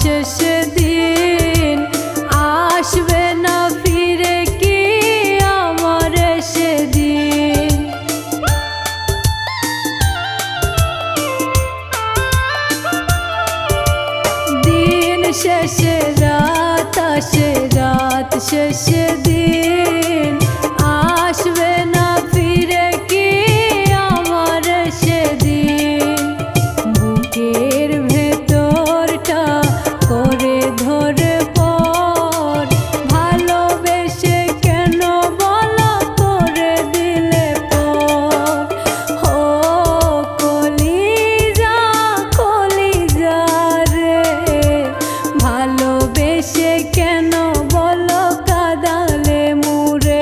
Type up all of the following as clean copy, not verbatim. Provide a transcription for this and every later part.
শেষে দিন আসবে না ফিরে কি আমার সেদিন। দিন শেষে রাত আসে, রাত শেষে দিন আসবে না ফিরে কি আমার সেদিন। বুকের ভেতরটা করে ধরে পর ভালোবেসে কেন বলো করে দিলে পর। ও কলিজা কলিজা রে ভালোবেসে কেন বলো কাঁদালে মুরে।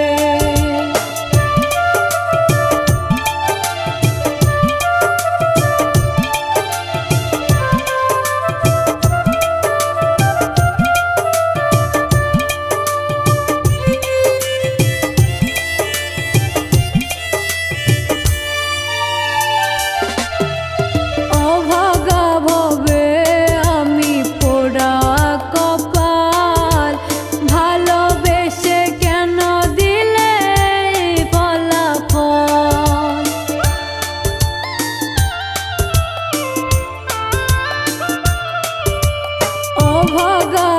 ভগা